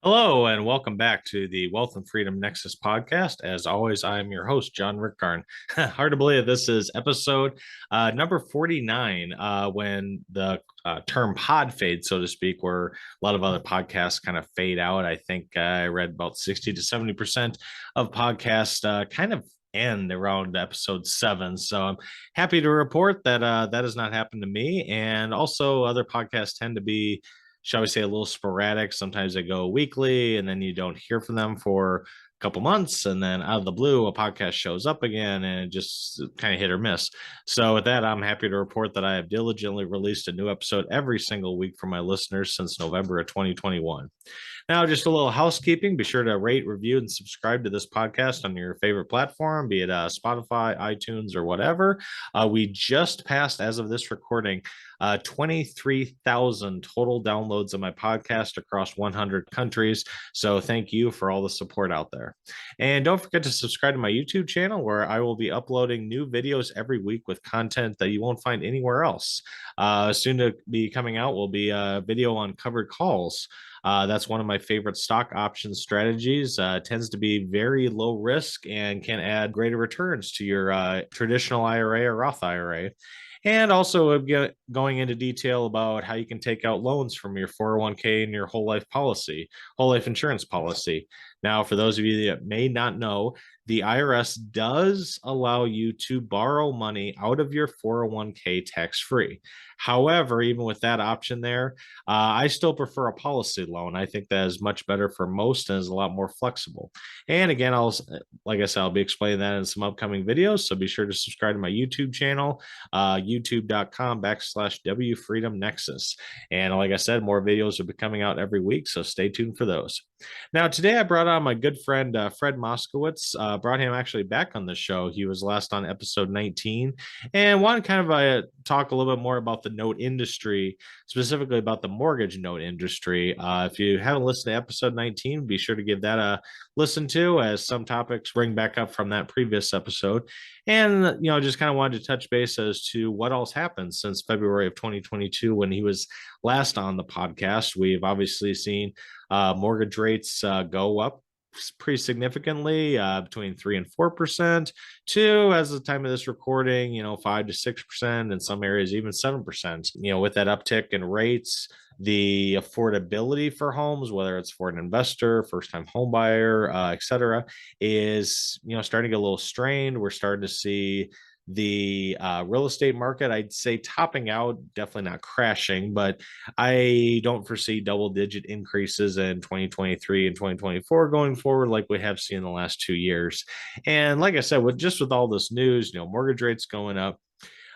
Hello and welcome back to the Wealth and Freedom Nexus podcast. As always, I am your host, John Rickgarn. Hard to believe this is episode number 49, when the term pod fade, so to speak, where a lot of other podcasts kind of fade out. I think I read about 60 to 70% of podcasts kind of end around episode 7. So I'm happy to report that that has not happened to me. And also, other podcasts tend to be, shall we say, a little sporadic. Sometimes they go weekly and then you don't hear from them for a couple months. And then out of the blue, a podcast shows up again and it just kind of hit or miss. So with that, I'm happy to report that I have diligently released a new episode every single week for my listeners since November of 2021. Now, just a little housekeeping. Be sure to rate, review, and subscribe to this podcast on your favorite platform, be it Spotify, iTunes, or whatever. We just passed, as of this recording, 23,000 total downloads of my podcast across 100 countries. So thank you for all the support out there. And don't forget to subscribe to my YouTube channel, where I will be uploading new videos every week with content that you won't find anywhere else. Soon to be coming out will be a video on covered calls. That's one of my favorite stock option strategies. Tends to be very low risk and can add greater returns to your traditional IRA or Roth IRA. And also going into detail about how you can take out loans from your 401k and your whole life policy, whole life insurance policy. Now, for those of you that may not know, the IRS does allow you to borrow money out of your 401k tax-free. However, even with that option there, I still prefer a policy loan. I think that is much better for most and is a lot more flexible. And again, like I said, I'll be explaining that in some upcoming videos. So be sure to subscribe to my YouTube channel, youtube.com/WFreedom Nexus. And like I said, more videos will be coming out every week. So stay tuned for those. Now, today I brought on my good friend, Fred Moskowitz. Brought him actually back on the show. He was last on episode 19 and wanted to kind of talk a little bit more about the note industry, specifically about the mortgage note industry. If you haven't listened to episode 19, be sure to give that a listen to, as some topics bring back up from that previous episode. And, just kind of wanted to touch base as to what else happened since February of 2022 when he was last on the podcast. We've obviously seen mortgage rates go up pretty significantly, between 3 and 4%, to, as the time of this recording, 5 to 6%, in some areas even 7%. With that uptick in rates, the affordability for homes, whether it's for an investor, first-time home buyer, etc., is starting to get a little strained. We're starting to see the real estate market, I'd say, topping out, definitely not crashing, but I don't foresee double-digit increases in 2023 and 2024 going forward like we have seen in the last 2 years. And like I said, with all this news, mortgage rates going up,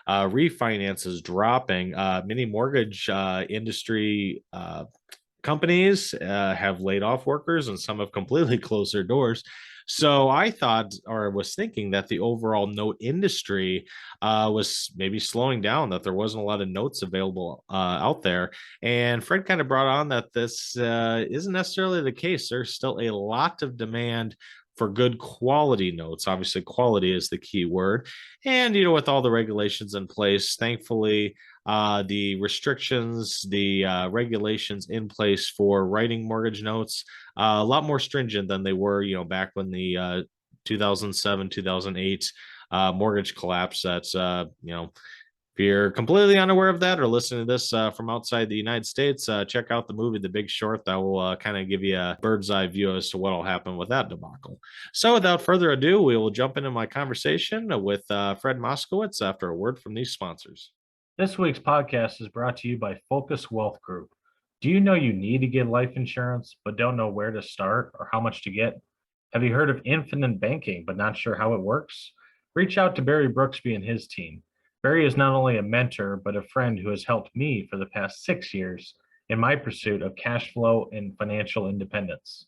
refinances dropping, many mortgage industry companies have laid off workers, and some have completely closed their doors. So I thought, or was thinking, that the overall note industry was maybe slowing down, that there wasn't a lot of notes available out there. And Fred kind of brought on that this isn't necessarily the case. There's still a lot of demand for good quality notes. Obviously, quality is the key word. And, with all the regulations in place, thankfully, the restrictions, the regulations in place for writing mortgage notes, a lot more stringent than they were, back when the 2007, 2008 mortgage collapse. That's, if you're completely unaware of that or listening to this from outside the United States, check out the movie The Big Short. That will kind of give you a bird's eye view as to what will happen with that debacle. So without further ado, we will jump into my conversation with Fred Moskowitz after a word from these sponsors. This week's podcast is brought to you by Focus Wealth Group. Do you know you need to get life insurance but don't know where to start or how much to get? Have you heard of infinite banking but not sure how it works? Reach out to Barry Brooksby and his team. Barry is not only a mentor, but a friend who has helped me for the past 6 years in my pursuit of cash flow and financial independence.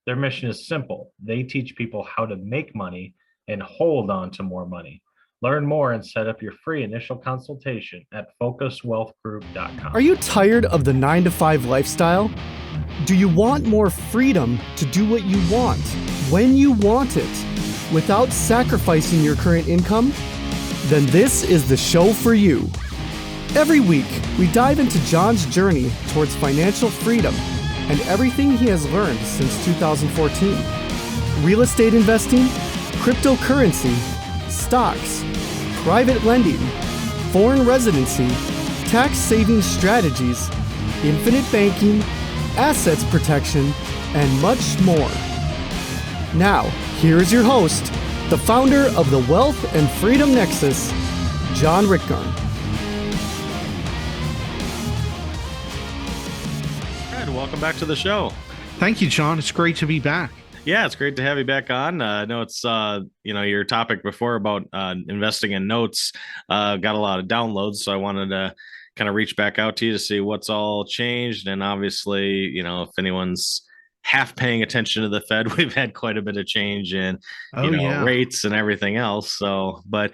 Their mission is simple. They teach people how to make money and hold on to more money. Learn more and set up your free initial consultation at focuswealthgroup.com. Are you tired of the 9-to-5 lifestyle? Do you want more freedom to do what you want, when you want it, without sacrificing your current income? Then this is the show for you. Every week, we dive into John's journey towards financial freedom and everything he has learned since 2014. Real estate investing, cryptocurrency, stocks, private lending, foreign residency, tax saving strategies, infinite banking, assets protection, and much more. Now, here is your host, the founder of the Wealth and Freedom Nexus, John Rickgarn. Good. Welcome back to the show. Thank you, John. It's great to be back. Yeah, it's great to have you back on. I know it's your topic before about investing in notes got a lot of downloads, so I wanted to kind of reach back out to you to see what's all changed. And obviously, if anyone's half paying attention to the Fed, we've had quite a bit of change in rates and everything else. So, but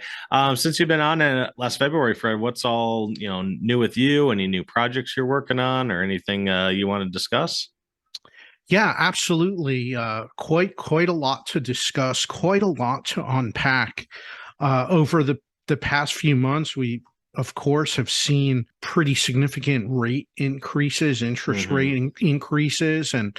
since you've been on last February, Fred, what's all new with you? Any new projects you're working on, or anything you want to discuss? Yeah, absolutely. Quite a lot to discuss, quite a lot to unpack. Over the past few months, we, of course, have seen pretty significant rate increases, interest rate increases, and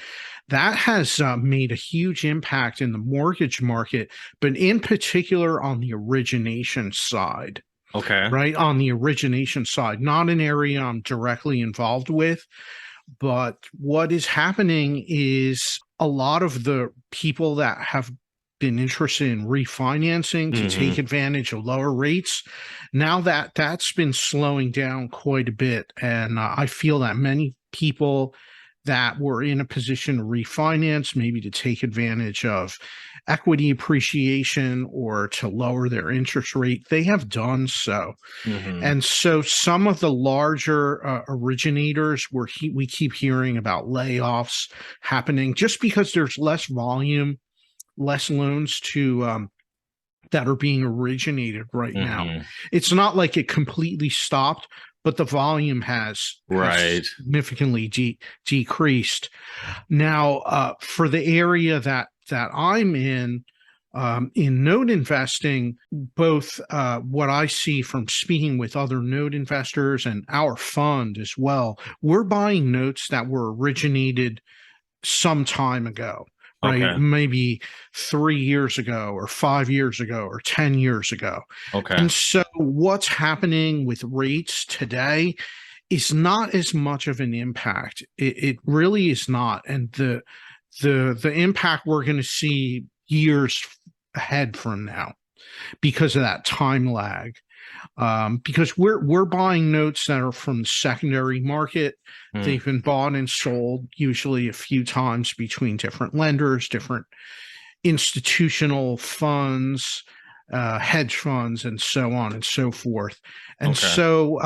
that has made a huge impact in the mortgage market, but in particular on the origination side. Okay. Right, on the origination side, not an area I'm directly involved with. But what is happening is a lot of the people that have been interested in refinancing to take advantage of lower rates, now that's been slowing down quite a bit. And I feel that many people that were in a position to refinance, maybe to take advantage of equity appreciation or to lower their interest rate, they have done so. And so some of the larger originators, we keep hearing about layoffs happening just because there's less volume, less loans to that are being originated right now. It's not like it completely stopped, but the volume has significantly decreased. Now, for the area that I'm in note investing, both what I see from speaking with other note investors and our fund as well, we're buying notes that were originated some time ago. Right, Okay. maybe 3 years ago or 5 years ago or 10 years ago. Okay. And so what's happening with rates today is not as much of an impact. It really is not. And the impact we're going to see years ahead from now because of that time lag. Because we're buying notes that are from the secondary market. They've been bought and sold usually a few times between different lenders, different institutional funds, hedge funds, and so on and so forth. And so,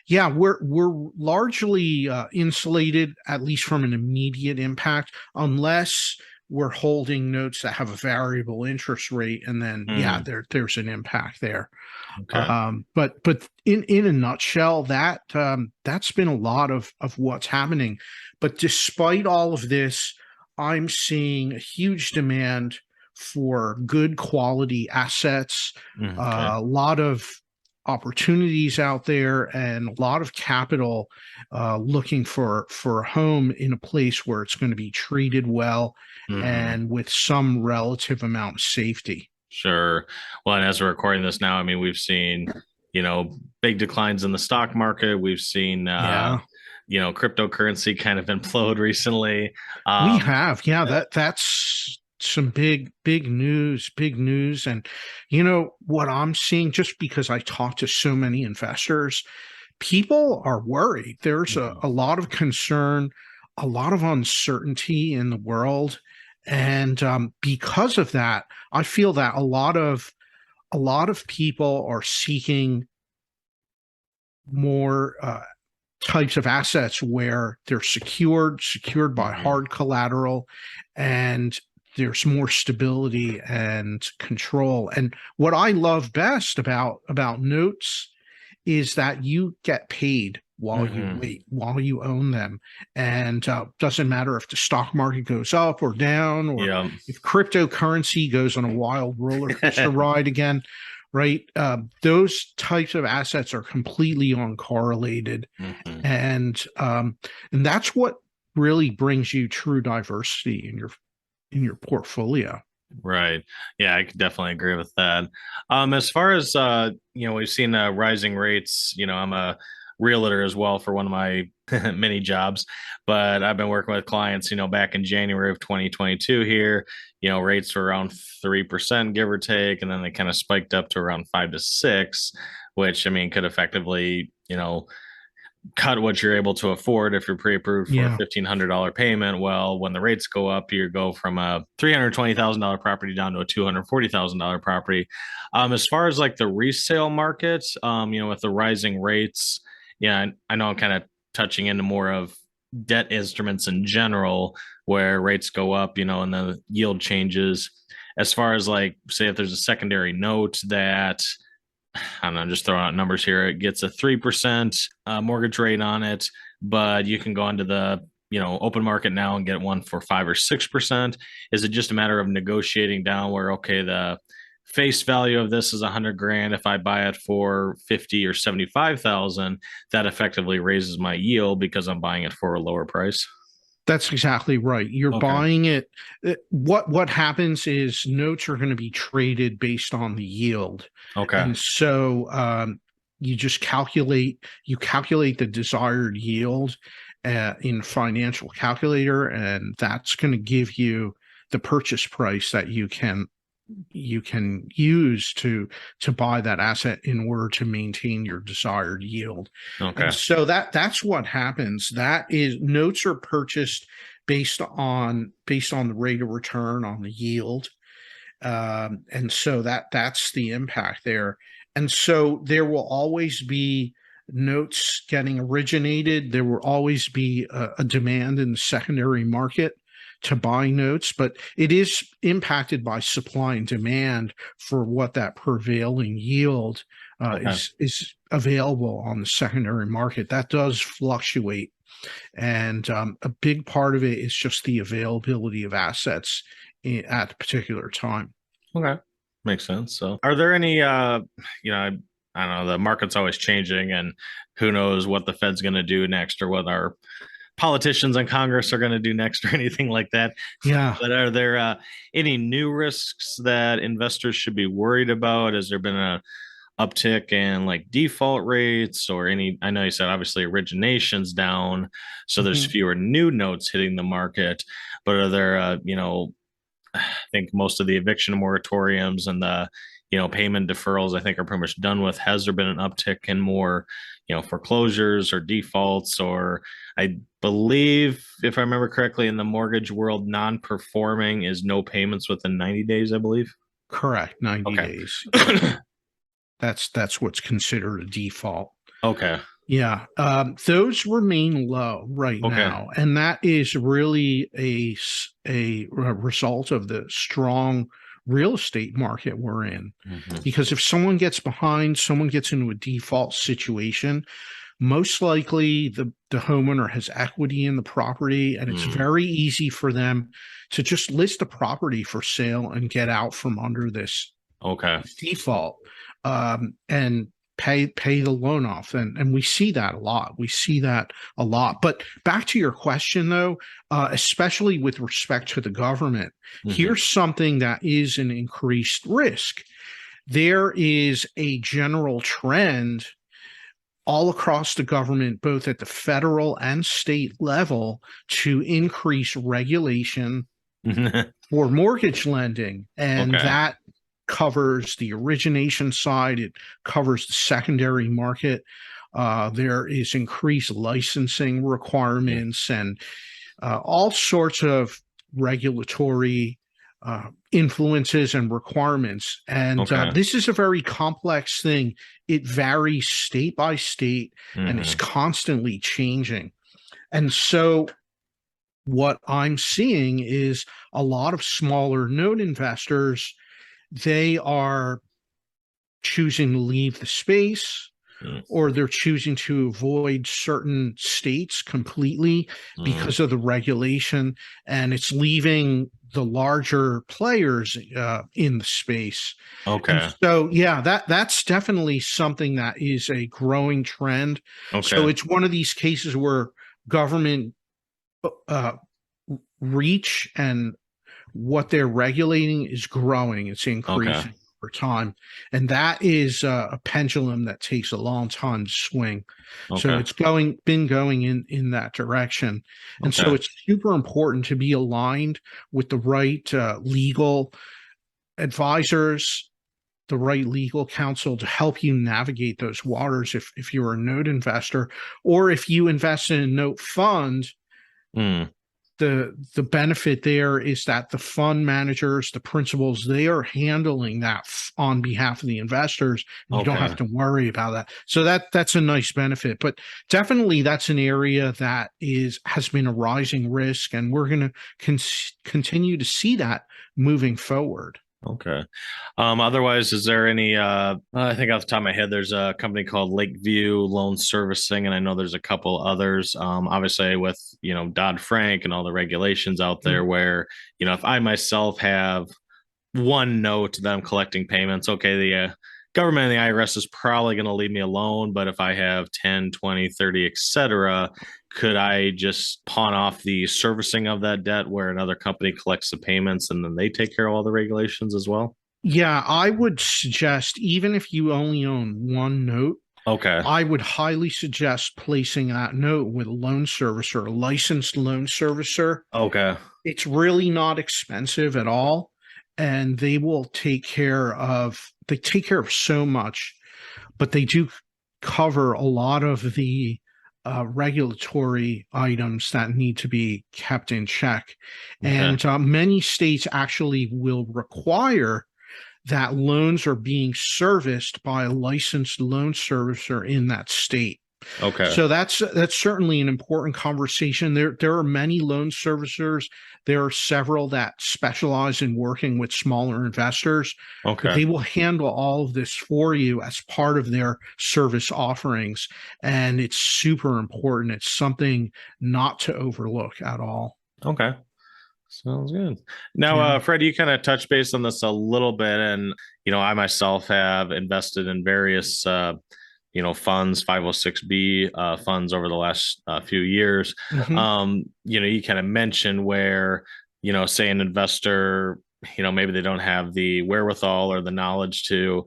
we're largely insulated, at least from an immediate impact, unless we're holding notes that have a variable interest rate, and then there's an impact there. But in a nutshell, that's been a lot of what's happening. But despite all of this, I'm seeing a huge demand for good quality assets, a lot of opportunities out there, and a lot of capital looking for a home in a place where it's going to be treated well and with some relative amount of safety. Sure. Well, and as we're recording this now, I mean, we've seen, big declines in the stock market. We've seen, cryptocurrency kind of implode recently. We have, that's some big news. And what I'm seeing, just because I talk to so many investors, people are worried. There's a lot of concern, a lot of uncertainty in the world. And because of that, I feel that a lot of people are seeking more types of assets where they're secured by hard collateral, and there's more stability and control. And what I love best about notes is that you get paid while you wait, while you own them. And doesn't matter if the stock market goes up or down, or if cryptocurrency goes on a wild roller coaster ride again, right? Those types of assets are completely uncorrelated. And that's what really brings you true diversity in your portfolio. Right. Yeah, I could definitely agree with that. As far as we've seen rising rates. I'm a realtor as well for one of my many jobs, but I've been working with clients, back in January of 2022 here, rates were around 3%, give or take, and then they kind of spiked up to around 5 to 6, which I mean could effectively, cut what you're able to afford if you're pre-approved for a Yeah. $1,500 payment. Well, when the rates go up, you go from a $320,000 property down to a $240,000 property. As far as like the resale market, with the rising rates, yeah, I know I'm kind of touching into more of debt instruments in general, where rates go up, and the yield changes. As far as like, say, if there's a secondary note that I don't know, I'm just throwing out numbers here. It gets a 3% mortgage rate on it, but you can go into the open market now and get one for 5 or 6%. Is it just a matter of negotiating down where, okay, the face value of this is 100 grand. If I buy it for 50 or 75,000, that effectively raises my yield because I'm buying it for a lower price? That's exactly right. You're Okay. buying it. What happens is notes are going to be traded based on the yield. Okay. And so you just calculate the desired yield in financial calculator, and that's going to give you the purchase price that you can use to buy that asset in order to maintain your desired yield. Okay. And so that's what happens. That is, notes are purchased based on the rate of return on the yield. And so that's the impact there. And so there will always be notes getting originated. There will always be a demand in the secondary market to buy notes, but it is impacted by supply and demand for what that prevailing yield is available on the secondary market. That does fluctuate, and a big part of it is just the availability of assets at a particular time. Okay, makes sense. So, are there any, I don't know, the market's always changing, and who knows what the Fed's going to do next, or what our politicians in Congress are going to do next, or anything like that. Yeah. But are there any new risks that investors should be worried about? Has there been a uptick in like default rates, or any? I know you said obviously originations down, so there's fewer new notes hitting the market. But are there, I think most of the eviction moratoriums and the payment deferrals, I think, are pretty much done with. Has there been an uptick in more foreclosures or defaults? Or I believe, if I remember correctly, in the mortgage world, non-performing is no payments within 90 days, I believe. Correct. 90 Okay. days. That's what's considered a default. Okay. Yeah. Those remain low right now. And that is really a result of the strong real estate market we're in. Because if someone gets behind, someone gets into a default situation, most likely the homeowner has equity in the property, and it's very easy for them to just list the property for sale and get out from under this default, and pay the loan off. And we see that a lot. But back to your question, though, especially with respect to the government, here's something that is an increased risk. There is a general trend all across the government, both at the federal and state level, to increase regulation for mortgage lending. And that covers the origination side. It covers the secondary market. There is increased licensing requirements and all sorts of regulatory influences and requirements. And this is a very complex thing. It varies state by state, and it's constantly changing. And so what I'm seeing is a lot of smaller note investors, they are choosing to leave the space, or they're choosing to avoid certain states completely because of the regulation, and it's leaving the larger players in the space. And so, yeah, that's definitely something that is a growing trend. So it's one of these cases where government uh, reach and what they're regulating is growing. It's increasing over time. And that is a pendulum that takes a long time to swing. So it's been going in that direction. And so it's super important to be aligned with the right legal advisors, the right legal counsel to help you navigate those waters if you're a note investor, or if you invest in a note fund. The benefit there is that the fund managers, the principals, they are handling that on behalf of the investors. And you don't have to worry about that. So that's a nice benefit. But definitely that's an area that has been a rising risk, and we're going to continue to see that moving forward. Okay. Otherwise, is there any, I think off the top of my head, there's a company called Lakeview Loan Servicing, and I know there's a couple others, obviously with, Dodd-Frank and all the regulations out there where, if I myself have one note that I'm collecting payments, the government and the IRS is probably going to leave me alone. But if I have 10, 20, 30, etc., could I just pawn off the servicing of that debt where another company collects the payments and then they take care of all the regulations as well? Yeah, I would suggest, even if you only own one note, I would highly suggest placing that note with a loan servicer, a licensed loan servicer. It's really not expensive at all. And they take care of so much, but they do cover a lot of the regulatory items that need to be kept in check. And many states actually will require that loans are being serviced by a licensed loan servicer in that state. So that's certainly an important conversation. There are many loan servicers. There are several that specialize in working with smaller investors. They will handle all of this for you as part of their service offerings. And it's super important. It's something not to overlook at all. Sounds good. Now, Fred, you kind of touched base on this a little bit, and I myself have invested in various funds, 506B funds over the last few years. You kind of mentioned where, say an investor, maybe they don't have the wherewithal or the knowledge to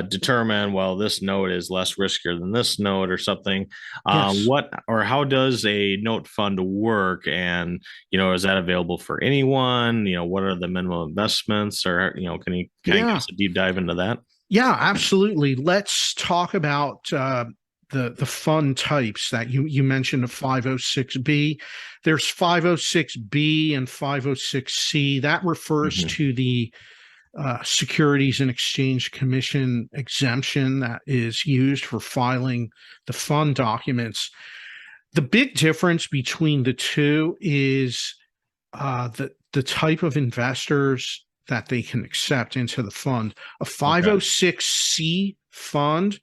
determine, well, this note is less riskier than this note or something. How does a note fund work? And, is that available for anyone? What are the minimum investments, or, can you kind of give us a deep dive into that? Yeah, absolutely. Let's talk about the fund types that you mentioned, a 506B. There's 506B and 506C. That refers to the Securities and Exchange Commission exemption that is used for filing the fund documents. The big difference between the two is the type of investors that they can accept into the fund. A 506C fund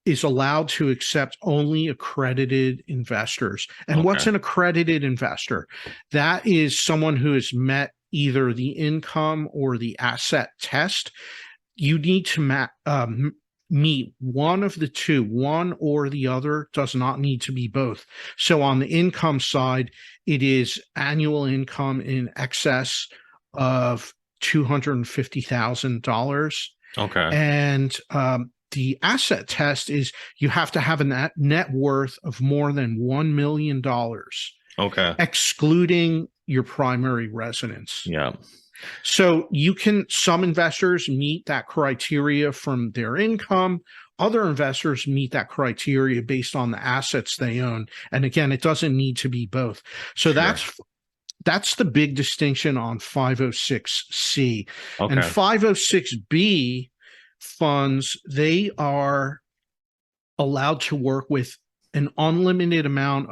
is allowed to accept only accredited investors. And what's an accredited investor? That is someone who has met either the income or the asset test. You need to meet one of the two. One or the other, does not need to be both. So on the income side, it is annual income in excess of $250,000. And the asset test is you have to have a net worth of more than $1 million. Excluding your primary residence. So some investors meet that criteria from their income. Other investors meet that criteria based on the assets they own. And again, it doesn't need to be both. So that's the big distinction on 506C. And 506B funds, they are allowed to work with an unlimited amount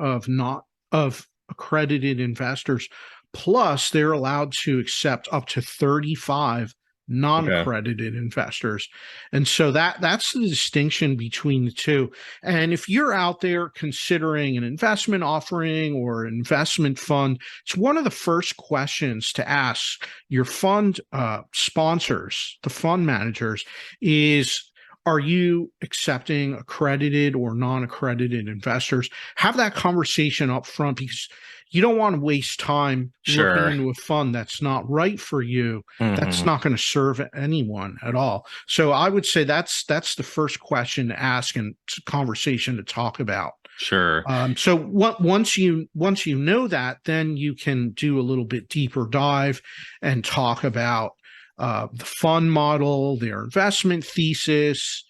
of accredited investors. Plus, they're allowed to accept up to 35 non-accredited investors. And so that's the distinction between the two. And if you're out there considering an investment offering or an investment fund, it's one of the first questions to ask your fund sponsors, the fund managers, is, are you accepting accredited or non-accredited investors? Have that conversation up front, because you don't want to waste time Sure. looking into a fund that's not right for you. That's Mhm. not going to serve anyone at all. So I would say that's the first question to ask and conversation to talk about. Sure. So once you know that, then you can do a little bit deeper dive and talk about the fund model, their investment thesis,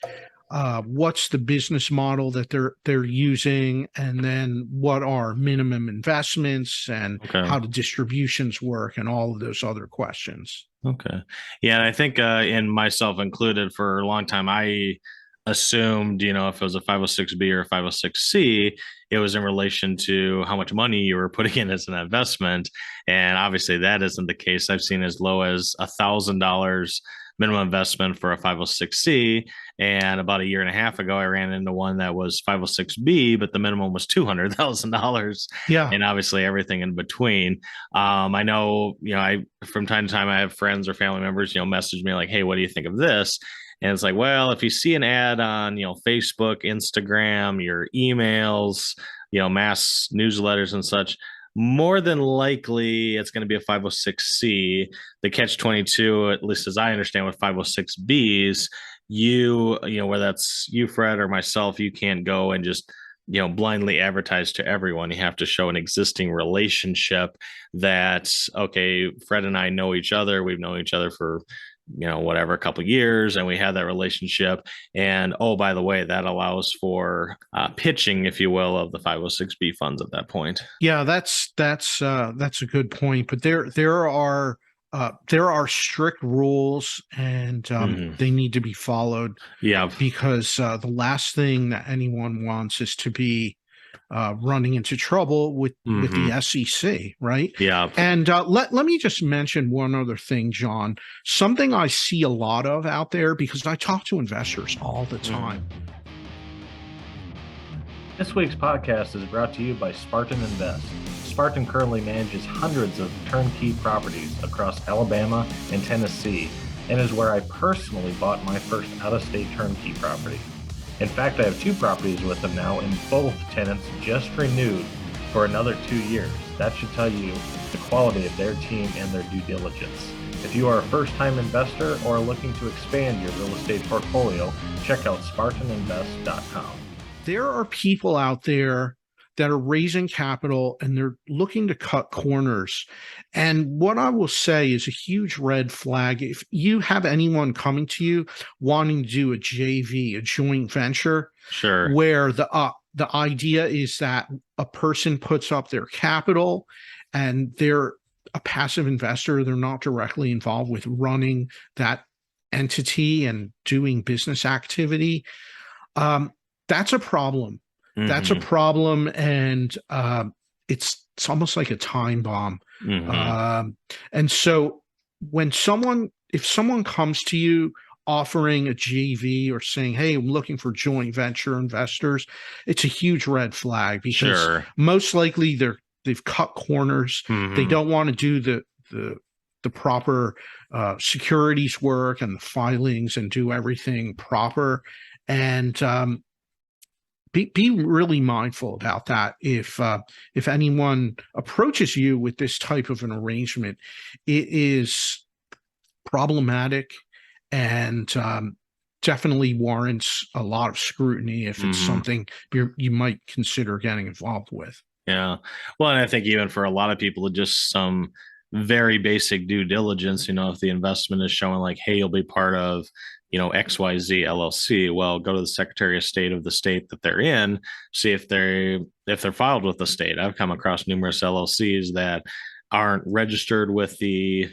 what's the business model that they're using, and then what are minimum investments and Okay. how do distributions work, and all of those other questions. Okay. Yeah, and I think in myself included, for a long time, I assumed, if it was a 506B or a 506C, it was in relation to how much money you were putting in as an investment. And obviously that isn't the case. I've seen as low as $1,000 minimum investment for a 506C. And about a year and a half ago, I ran into one that was 506B, but the minimum was $200,000. Yeah. And obviously everything in between. I know, I from time to time I have friends or family members, message me like, hey, what do you think of this? And it's like, well, if you see an ad on, Facebook, Instagram, your emails, mass newsletters and such, more than likely it's going to be a 506C. The catch 22, at least as I understand with 506Bs, whether that's you, Fred, or myself, you can't go and just blindly advertise to everyone. You have to show an existing relationship that, okay, Fred and I know each other. We've known each other for whatever, a couple of years, and we have that relationship. And oh, by the way, that allows for pitching, if you will, of the 506B funds at that point. Yeah, that's a good point. But there are strict rules, and they need to be followed. Yeah, because the last thing that anyone wants is to be running into trouble with the SEC, right? Yeah. And let me just mention one other thing, John. Something I see a lot of out there, because I talk to investors all the time. This week's podcast is brought to you by Spartan Invest. Spartan currently manages hundreds of turnkey properties across Alabama and Tennessee, and is where I personally bought my first out-of-state turnkey property. In fact, I have 2 properties with them now, and both tenants just renewed for another 2 years. That should tell you the quality of their team and their due diligence. If you are a first-time investor or are looking to expand your real estate portfolio, check out SpartanInvest.com. There are people out there that are raising capital and they're looking to cut corners. And what I will say is a huge red flag. If you have anyone coming to you wanting to do a JV, a joint venture, sure, where the idea is that a person puts up their capital and they're a passive investor, they're not directly involved with running that entity and doing business activity, that's a problem. That's a problem, and it's almost like a time bomb. And so if someone comes to you offering a JV or saying, hey, I'm looking for joint venture investors, it's a huge red flag, because most likely they've cut corners. They don't want to do the proper securities work and the filings and do everything proper. And be really mindful about that. If anyone approaches you with this type of an arrangement, it is problematic and definitely warrants a lot of scrutiny if it's something you might consider getting involved with. Yeah. Well, and I think even for a lot of people, just some very basic due diligence, if the investment is showing like, hey, you'll be part of XYZ LLC, well, go to the Secretary of State of the state that they're in, see if they're filed with the state. I've come across numerous LLCs that aren't registered with the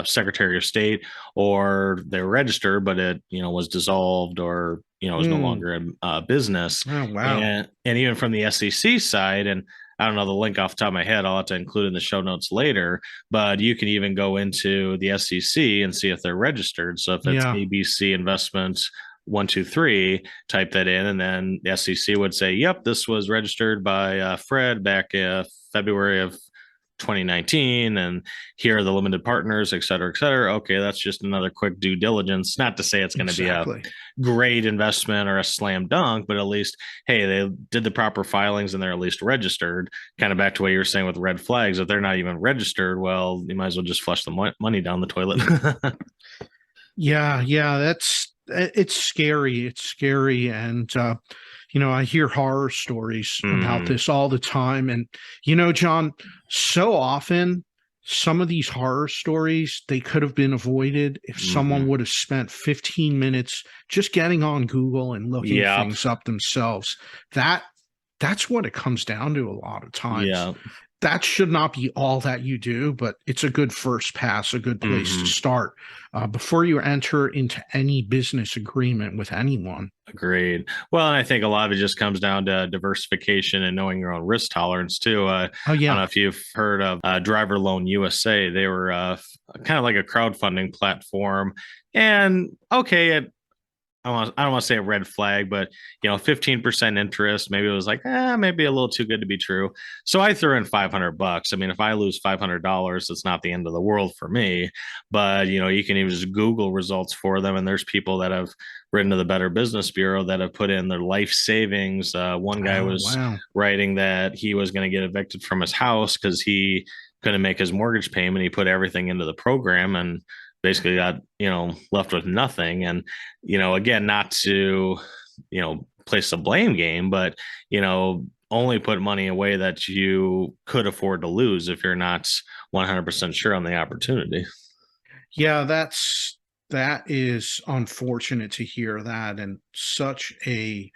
Secretary of State, or they're registered but it was dissolved, or is no longer in business. Oh, wow. And even from the SEC side, and I don't know the link off the top of my head, I'll have to include in the show notes later, but you can even go into the SEC and see if they're registered. So if it's ABC Investments 123, type that in, and then the SEC would say, yep, this was registered by Fred back February of 2019, and here are the limited partners, et cetera, et cetera. Okay, that's just another quick due diligence. Not to say it's going to be a great investment or a slam dunk, but at least, hey, they did the proper filings and they're at least registered. Kind of back to what you were saying with red flags. If they're not even registered, well, you might as well just flush the money down the toilet. Yeah, it's scary. It's scary. And, I hear horror stories about this all the time. And, John, so often some of these horror stories, they could have been avoided if someone would have spent 15 minutes just getting on Google and looking things up themselves. That's what it comes down to a lot of times. Yeah. That should not be all that you do, but it's a good first pass, a good place to start before you enter into any business agreement with anyone. Agreed. Well, and I think a lot of it just comes down to diversification and knowing your own risk tolerance too. I don't know if you've heard of Driver Loan USA. They were kind of like a crowdfunding platform. And okay, I don't want to say a red flag, but 15% interest. Maybe it was like, maybe a little too good to be true. So I threw in $500. I mean, if I lose $500, it's not the end of the world for me. But you can even just Google results for them, and there's people that have written to the Better Business Bureau that have put in their life savings. One guy was writing that he was going to get evicted from his house because he couldn't make his mortgage payment. He put everything into the program and basically got left with nothing. And again, not to place a blame game, but only put money away that you could afford to lose if you're not 100% sure on the opportunity. Yeah, that is unfortunate to hear that, and such a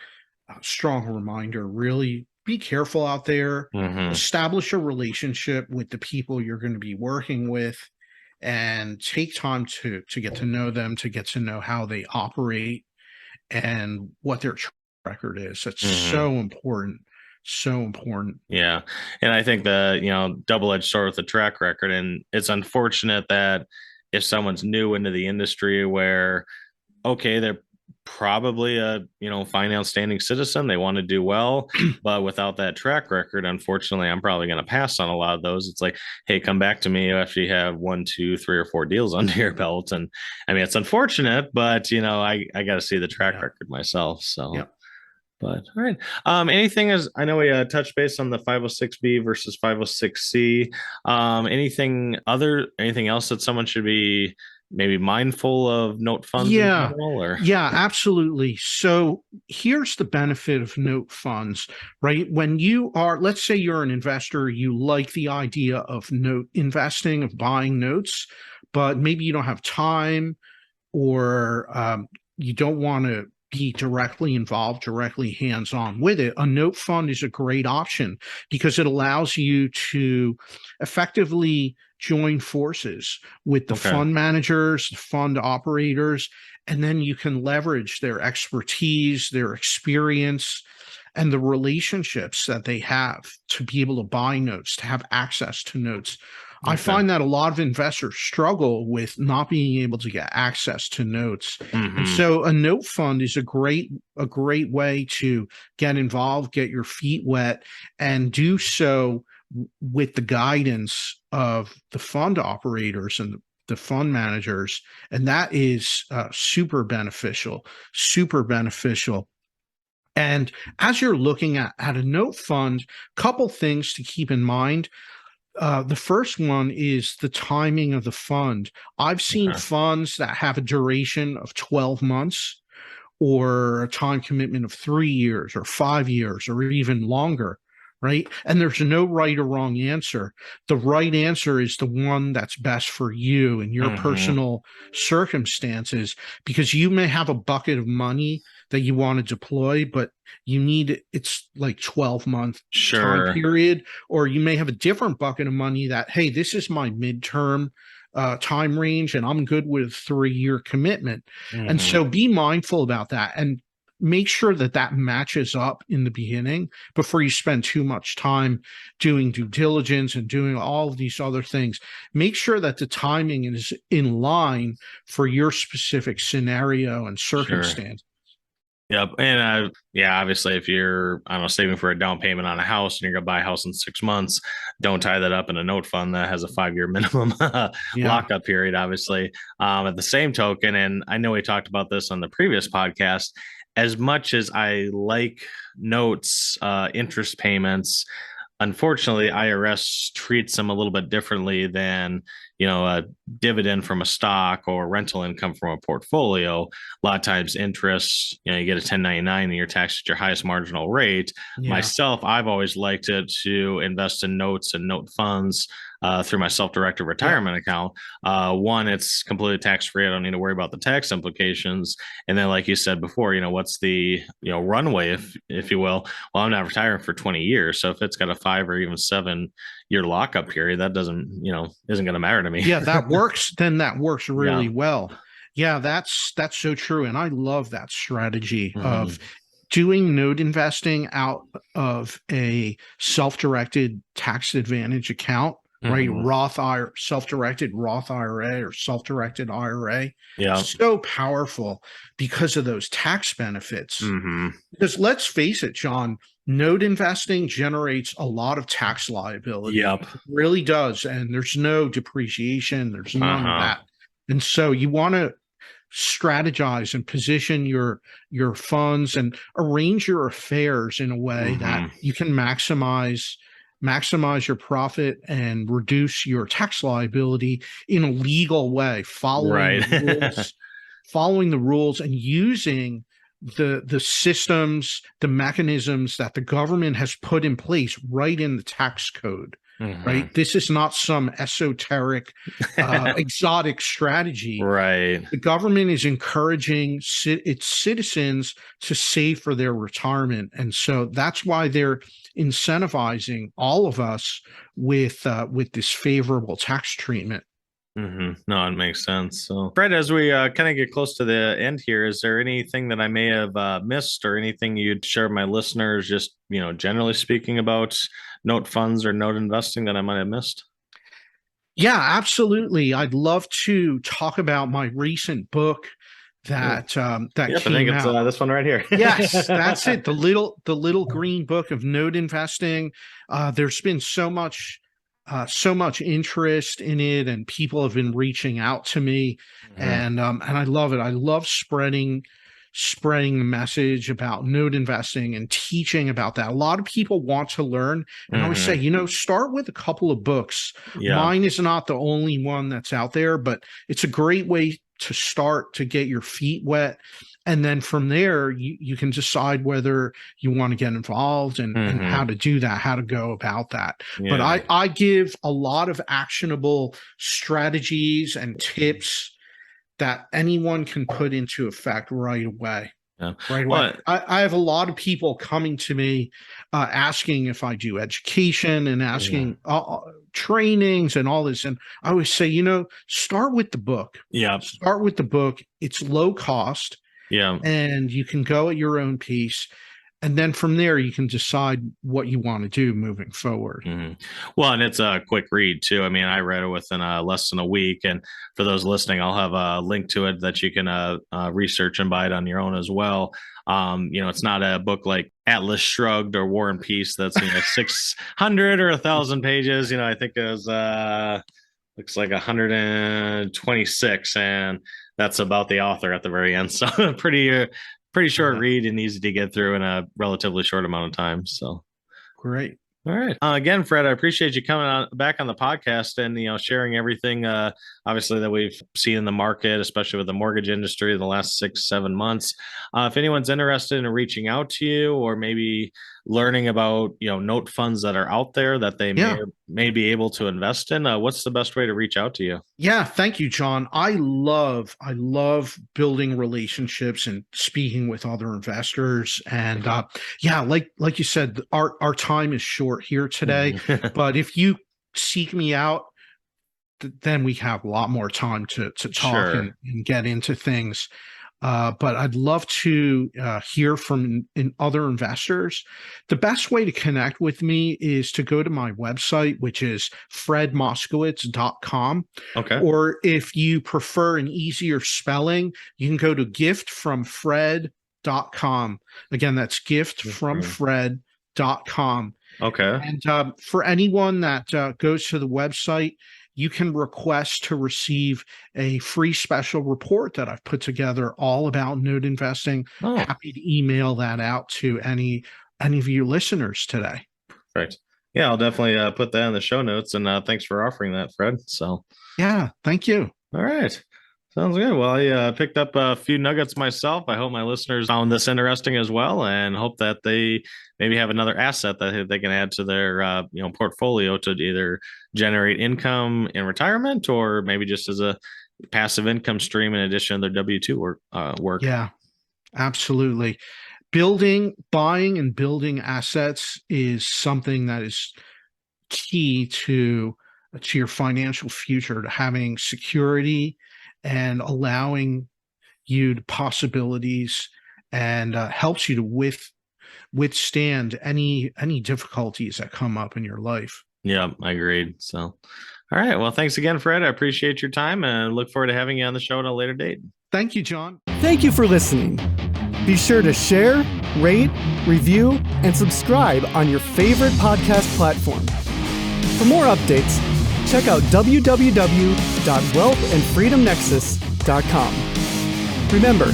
strong reminder. Really be careful out there. Establish a relationship with the people you're going to be working with, and take time to get to know them, to get to know how they operate and what their track record is. That's so important. So important. Yeah. And I think the, double-edged sword with the track record. And it's unfortunate that if someone's new into the industry where, okay, they're probably a fine, outstanding citizen, they want to do well, but without that track record, unfortunately, I'm probably going to pass on a lot of those. It's like, hey, come back to me after you have 1, 2, 3, or 4 deals under your belt. And I mean, it's unfortunate, but I got to see the track record myself. So but all right. Anything is, I know we touched base on the 506B versus 506C. Anything else that someone should be maybe mindful of note funds? Yeah, absolutely. So here's the benefit of note funds, right? When you are, let's say you're an investor, you like the idea of note investing, of buying notes, but maybe you don't have time, or you don't want to be directly involved, directly hands-on with it. A note fund is a great option because it allows you to effectively join forces with the fund managers, the fund operators, and then you can leverage their expertise, their experience, and the relationships that they have to be able to buy notes, to have access to notes. I find that a lot of investors struggle with not being able to get access to notes. And so a note fund is a great way to get involved, get your feet wet, and do so with the guidance of the fund operators and the fund managers. And that is super beneficial. And as you're looking at a note fund, couple things to keep in mind. The first one is the timing of the fund. I've seen funds that have a duration of 12 months or a time commitment of 3 years or 5 years or even longer, right? And there's no right or wrong answer. The right answer is the one that's best for you and your personal circumstances, because you may have a bucket of money that you want to deploy, but it's like 12-month time period, or you may have a different bucket of money that, hey, this is my midterm time range and I'm good with a 3-year commitment. And so be mindful about that and make sure that matches up in the beginning before you spend too much time doing due diligence and doing all of these other things. Make sure that the timing is in line for your specific scenario and circumstance. Yep. And yeah, obviously, if you're, I don't know, saving for a down payment on a house and you're going to buy a house in 6 months, don't tie that up in a note fund that has a 5 year minimum Yeah. lockup period, obviously. At the same token, and I know we talked about this on the previous podcast, as much as I like notes, interest payments, unfortunately, IRS treats them a little bit differently than, a dividend from a stock or rental income from a portfolio. A lot of times interest, you get a 1099 and you're taxed at your highest marginal rate. Yeah. Myself, I've always liked it to invest in notes and note funds through my self-directed retirement account. One, it's completely tax-free. I don't need to worry about the tax implications. And then, like you said before, what's the runway, if you will? Well, I'm not retiring for 20 years, so if it's got a 5 or even 7 year lockup period, that doesn't isn't going to matter to me. Yeah, that works. Then that works really Yeah. well. Yeah, that's so true. And I love that strategy Mhm. of doing note investing out of a self-directed tax advantage account, right? Mhm. Self-directed Roth IRA or self-directed IRA. Yeah. So powerful because of those tax benefits. Hmm. Because let's face it, John, note investing generates a lot of tax liability. Yep. It really does. And there's no depreciation, there's none of that. Uh-huh. And so you want to strategize and position your funds and arrange your affairs in a way that Mhm. you can maximize your profit and reduce your tax liability in a legal way, following Right. the rules, and using the systems, the mechanisms that the government has put in place right in the tax code. Mhm. Right. This is not some esoteric, exotic strategy. Right. The government is encouraging its citizens to save for their retirement. And so that's why they're incentivizing all of us with this favorable tax treatment. No, it makes sense. So, Fred, as we kind of get close to the end here, is there anything that I may have missed, or anything you'd share with my listeners, just generally speaking, about note funds or note investing that I might have missed? Yeah, absolutely. I'd love to talk about my recent book that Yep, I think came it's out. this one right here. Yes, that's it. The little green book of note investing. There's been so much interest in it, and people have been reaching out to me, Mhm. and I love it. I love spreading the message about note investing and teaching about that. A lot of people want to learn, and I always say, start with a couple of books. Yeah. Mine is not the only one that's out there, but it's a great way to start, to get your feet wet. And then from there, you can decide whether you want to get involved and how to do that, how to go about that. But Yeah. I give a lot of actionable strategies and tips that anyone can put into effect right away. Yeah. Right away. Well, I have a lot of people coming to me asking if I do education and asking trainings and all this. And I always say, start with the book. Yeah. Start with the book. It's low cost. Yeah. And you can go at your own pace. And then from there, you can decide what you want to do moving forward. Well, and it's a quick read too. I mean, I read it within less than a week. And for those listening, I'll have a link to it that you can research and buy it on your own as well. It's not a book like Atlas Shrugged or War and Peace that's 600 or 1,000 pages. I think it was looks like 126, and that's about the author at the very end. So pretty short read and easy to get through in a relatively short amount of time. So great. All right. Again, Fred, I appreciate you coming back on the podcast and sharing everything obviously that we've seen in the market, especially with the mortgage industry in the last 6-7 months. If anyone's interested in reaching out to you, or maybe learning about note funds that are out there that they may be able to invest in, what's the best way to reach out to you? Yeah, thank you, John. I love building relationships and speaking with other investors. And like you said, our time is short here today. But if you seek me out, then we have a lot more time to talk and get into things. But I'd love to hear from other investors. The best way to connect with me is to go to my website, which is fredmoskowitz.com. Okay. Or if you prefer an easier spelling, you can go to giftfromfred giftfromfred.com. Again, that's giftfromfred.com. Okay. And for anyone that goes to the website, you can request to receive a free special report that I've put together all about note investing. Oh, Happy to email that out to any of you listeners today. perfect. Yeah, I'll definitely put that in the show notes. And thanks for offering that, Fred. So, Yeah, thank you. all right. Sounds good. Well, I picked up a few nuggets myself. I hope my listeners found this interesting as well, and hope that they maybe have another asset that they can add to their portfolio to either generate income in retirement or maybe just as a passive income stream in addition to their W-2 work. Yeah, absolutely. Buying and building assets is something that is key to your financial future, to having security and allowing you the possibilities, and helps you to withstand any difficulties that come up in your life. Yeah, I agreed. So, all right. Well, thanks again, Fred. I appreciate your time and look forward to having you on the show at a later date. Thank you, John. Thank you for listening. Be sure to share, rate, review, and subscribe on your favorite podcast platform. For more updates, check out www.wealthandfreedomnexus.com. Remember,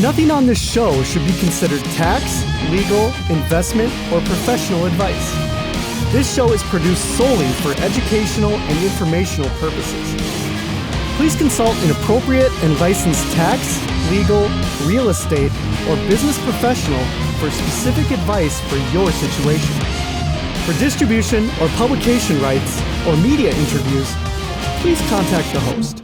nothing on this show should be considered tax, legal, investment, or professional advice. This show is produced solely for educational and informational purposes. Please consult an appropriate and licensed tax, legal, real estate, or business professional for specific advice for your situation. For distribution or publication rights or media interviews, please contact the host.